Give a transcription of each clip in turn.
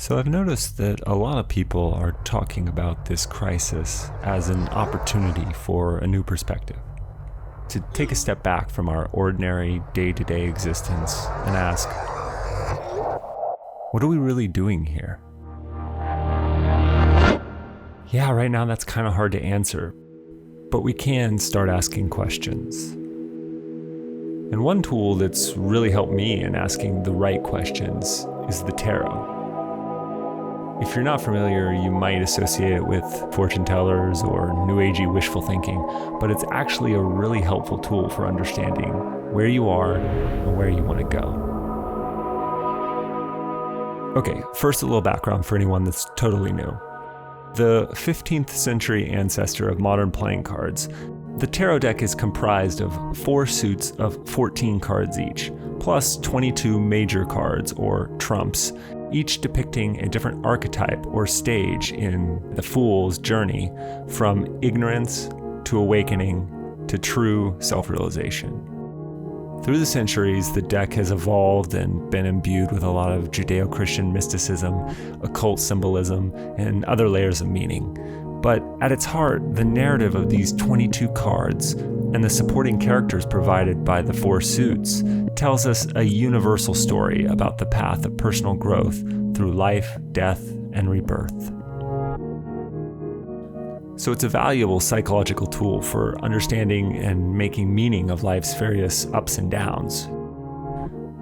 So I've noticed that a lot of people are talking about this crisis as an opportunity for a new perspective. To take a step back from our ordinary day-to-day existence and ask, what are we really doing here? Yeah, right now that's kind of hard to answer, but we can start asking questions. And one tool that's really helped me in asking the right questions is the tarot. If you're not familiar, you might associate it with fortune tellers or new agey wishful thinking, but it's actually a really helpful tool for understanding where you are and where you want to go. Okay, first a little background for anyone that's totally new. The 15th century ancestor of modern playing cards, the tarot deck is comprised of 4 suits of 14 cards each, plus 22 major cards or trumps, each depicting a different archetype or stage in the fool's journey from ignorance to awakening to true self-realization. Through the centuries, the deck has evolved and been imbued with a lot of Judeo-Christian mysticism, occult symbolism, and other layers of meaning. But at its heart, the narrative of these 22 cards and the supporting characters provided by the 4 suits tells us a universal story about the path of personal growth through life, death, and rebirth. So it's a valuable psychological tool for understanding and making meaning of life's various ups and downs.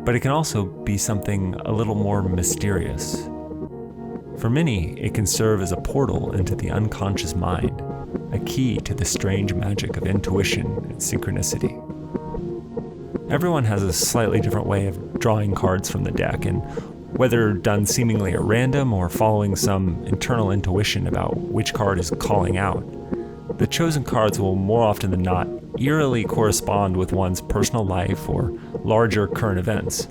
But it can also be something a little more mysterious. For many, it can serve as a portal into the unconscious mind, a key to the strange magic of intuition and synchronicity. Everyone has a slightly different way of drawing cards from the deck, and whether done seemingly at random or following some internal intuition about which card is calling out, the chosen cards will more often than not eerily correspond with one's personal life or larger current events.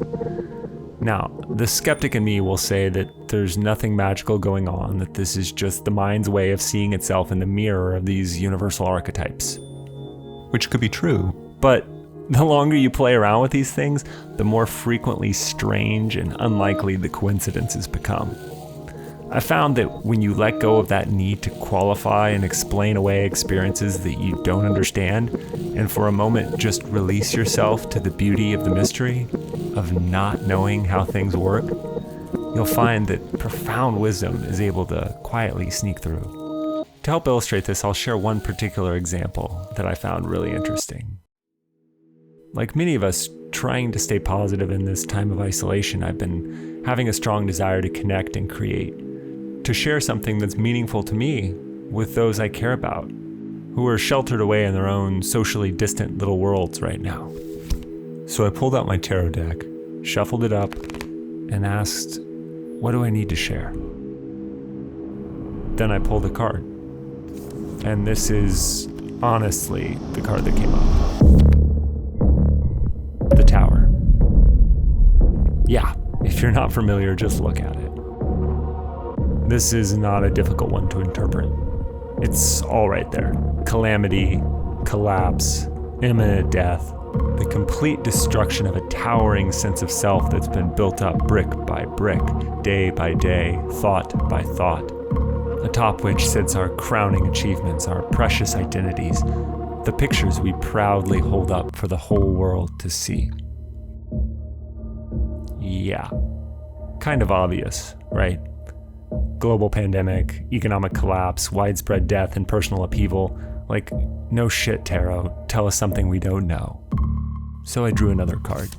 Now, the skeptic in me will say that there's nothing magical going on, that this is just the mind's way of seeing itself in the mirror of these universal archetypes. Which could be true, but the longer you play around with these things, the more frequently strange and unlikely the coincidences become. I found that when you let go of that need to qualify and explain away experiences that you don't understand, and for a moment just release yourself to the beauty of the mystery of not knowing how things work, you'll find that profound wisdom is able to quietly sneak through. To help illustrate this, I'll share one particular example that I found really interesting. Like many of us trying to stay positive in this time of isolation, I've been having a strong desire to connect and create, to share something that's meaningful to me with those I care about, who are sheltered away in their own socially distant little worlds right now. So I pulled out my tarot deck, shuffled it up, and asked, what do I need to share? Then I pulled a card. And this is honestly the card that came up. The Tower. Yeah, if you're not familiar, just look at it. This is not a difficult one to interpret. It's all right there. Calamity, collapse, imminent death, the complete destruction of a towering sense of self that's been built up brick by brick, day by day, thought by thought, atop which sits our crowning achievements, our precious identities, the pictures we proudly hold up for the whole world to see. Yeah, kind of obvious, right? Global pandemic, economic collapse, widespread death, and personal upheaval. Like, no shit, tarot, tell us something we don't know. So I drew another card.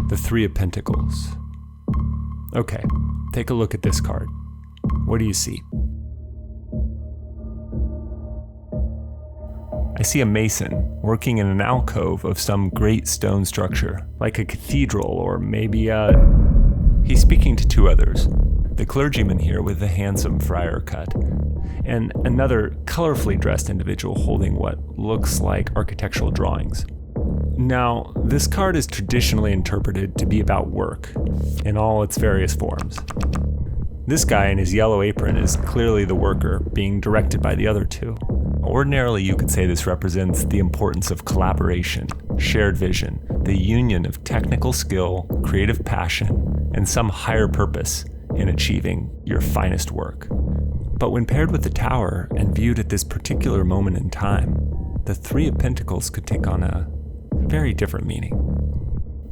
The 3 of Pentacles. Okay, take a look at this card. What do you see? I see a mason working in an alcove of some great stone structure, like a cathedral or maybe He's speaking to 2 others. The clergyman here with the handsome friar cut, and another colorfully dressed individual holding what looks like architectural drawings. Now, this card is traditionally interpreted to be about work in all its various forms. This guy in his yellow apron is clearly the worker being directed by the other 2. Ordinarily, you could say this represents the importance of collaboration, shared vision, the union of technical skill, creative passion, and some higher purpose in achieving your finest work. But when paired with the Tower and viewed at this particular moment in time, the Three of Pentacles could take on a very different meaning.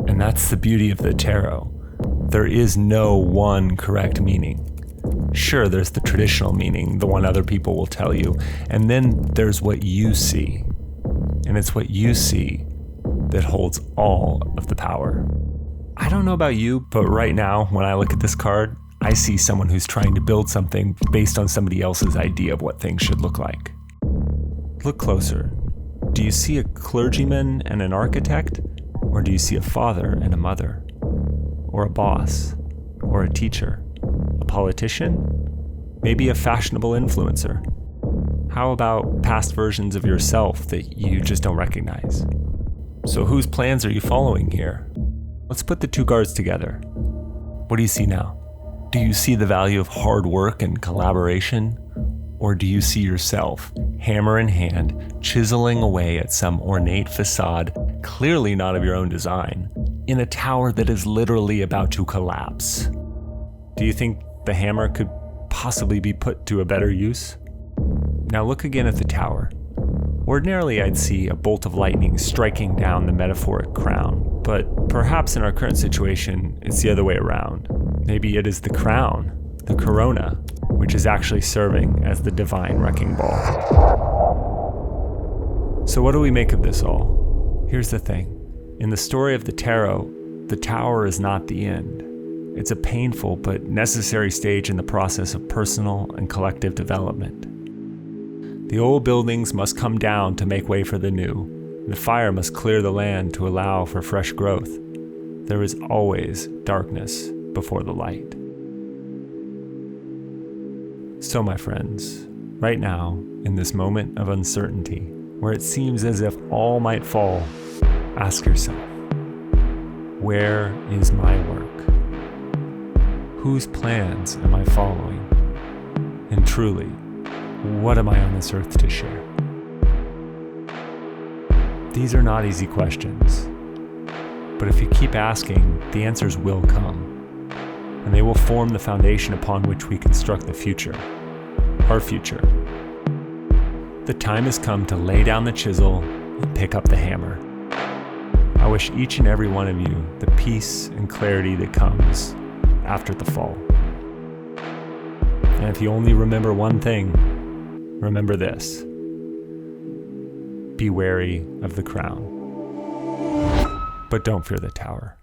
And that's the beauty of the tarot. There is no one correct meaning. Sure, there's the traditional meaning, the one other people will tell you, and then there's what you see. And it's what you see that holds all of the power. I don't know about you, but right now, when I look at this card, I see someone who's trying to build something based on somebody else's idea of what things should look like. Look closer. Do you see a clergyman and an architect? Or do you see a father and a mother? Or a boss? Or a teacher? A politician? Maybe a fashionable influencer? How about past versions of yourself that you just don't recognize? So whose plans are you following here? Let's put the two cards together. What do you see now? Do you see the value of hard work and collaboration? Or do you see yourself, hammer in hand, chiseling away at some ornate facade, clearly not of your own design, in a tower that is literally about to collapse? Do you think the hammer could possibly be put to a better use? Now look again at the tower. Ordinarily, I'd see a bolt of lightning striking down the metaphoric crown, but perhaps in our current situation, it's the other way around. Maybe it is the crown, the corona, which is actually serving as the divine wrecking ball. So what do we make of this all? Here's the thing. In the story of the tarot, the tower is not the end. It's a painful but necessary stage in the process of personal and collective development. The old buildings must come down to make way for the new. The fire must clear the land to allow for fresh growth. There is always darkness before the light. So, my friends, right now, in this moment of uncertainty, where it seems as if all might fall, ask yourself, where is my work? Whose plans am I following? And truly, what am I on this earth to share? These are not easy questions, but if you keep asking, the answers will come, and they will form the foundation upon which we construct the future, our future. The time has come to lay down the chisel and pick up the hammer. I wish each and every one of you the peace and clarity that comes after the fall. And if you only remember one thing, remember this: be wary of the crown, but don't fear the tower.